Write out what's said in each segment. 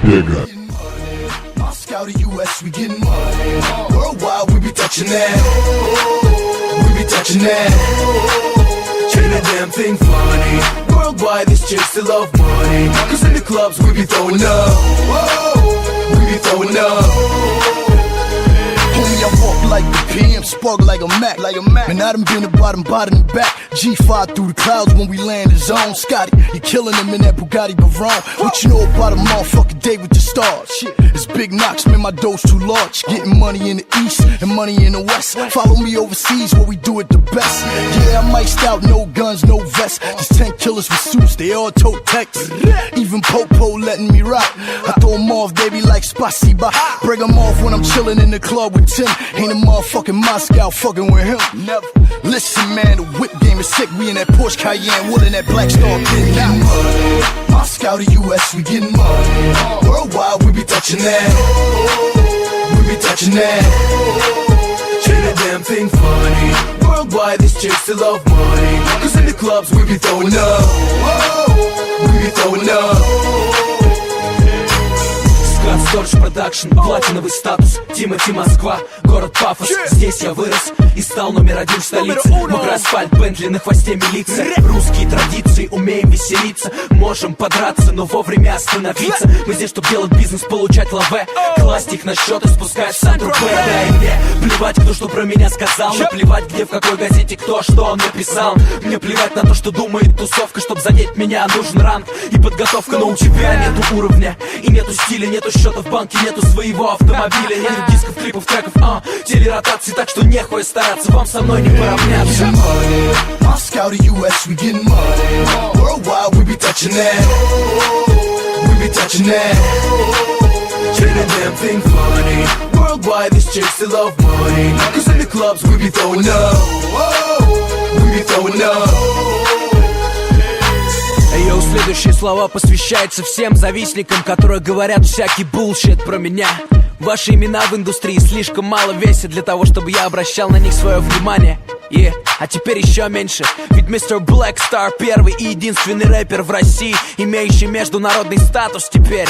Bigger. Moscow to US, we getting money. Worldwide, we be touching that. We be touching that. Ain't a damn thing funny. Worldwide, these chicks still love money. Cause in the clubs, we be throwing up. We be throwing up. Homie, I walk like the PM, spark like a Mac. Man, I done been the bottom and back. G5 through the clouds when we land his own. Scotty, you killing him in that Bugatti Veyron. What you know about a motherfucking day with the stars? Shit, it's Big Knocks, man, my dough's too large. Getting money in the east and money in the west. Follow me overseas where we do it the best. Yeah, I'm iced out, no guns, no vests. Just 10 killers with suits, they all tote techs. Even Popo letting me rock. I throw them off, baby, like Spasiba. Break them off when I'm chilling in the club with Tim. Ain't a motherfucking Moscow fucking with him. Never. Listen, man, the whip game is sick. We in that Porsche Cayenne, wood in that Black Star Kid. Getting money. Moscow to US, we getting money. Worldwide, we be touching that. We be touching that. Ain't a damn thing funny. Worldwide, these chicks still love money. Cause in the clubs, we be throwing up. We be throwing up. Сторч продакшн, платиновый статус. Тимати, Москва, город пафос. Здесь я вырос и стал номер один в столице. Мокрый асфальт, Бентли, на хвосте милиция. Русские традиции, умеем веселиться. Можем подраться, но вовремя остановиться. Мы здесь, чтоб делать бизнес, получать лаве. Класть их на счет и спускать сам трупе. Да и мне плевать, кто что про меня сказал. Мне плевать, где, в какой газете, кто что он написал. Мне плевать на то, что думает тусовка. Чтоб задеть меня, нужен ранг и подготовка. Но у тебя нету уровня и нету стиля, нету счета в банке, нету своего автомобиля. Нету дисков, клипов, треков, телеротации. Так что нехуй стараться, вам со мной не поравняться. Moscow to US, we getting money. Worldwide, we be touching that. We be touching that. Ain't a damn thing funny. Worldwide, these chicks still love money. Cause in the clubs, we be throwing up. We be throwing up. Йоу, следующие слова посвящаются всем завистникам, которые говорят всякий булшит про меня. Ваши имена в индустрии слишком мало весят для того, чтобы я обращал на них свое внимание. А теперь еще меньше. Ведь Mr. Black Star первый и единственный рэпер в России, имеющий международный статус теперь.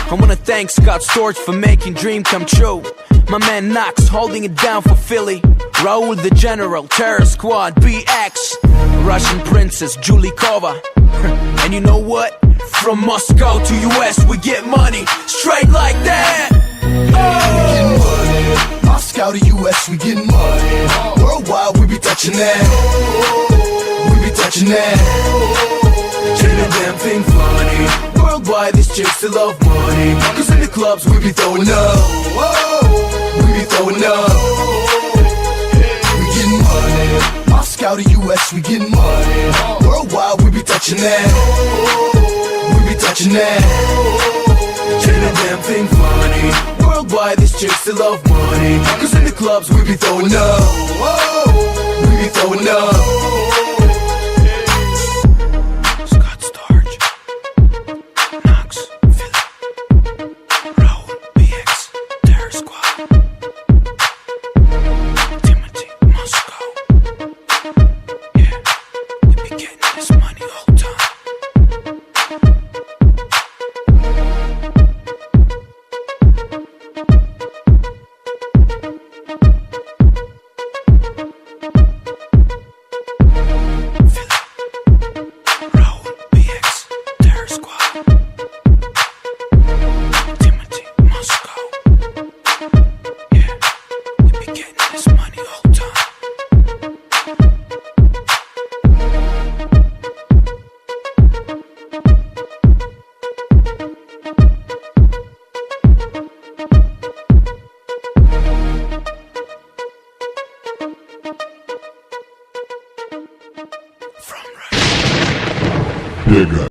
I wanna thank Scott Storch for making dream come true. My man Knox holding it down for Philly. Raul the General, Terror Squad, BX, Russian Princess, Julikova. And you know what? From Moscow to US, we get money straight like that. We getting money. Moscow to US, we getting money. Worldwide, we be touching that. We be touching that. Ain't a damn thing funny. Worldwide, these chicks still love money. Cause in the clubs, we be throwing up. We be throwing up. We getting money. Moscow to US, we getting money. Worldwide, we be touching that. We be touching that. Ain't a damn thing funny. Worldwide, these chicks still love money. Cause in the clubs, we be throwing up. We be throwing up. Bigger.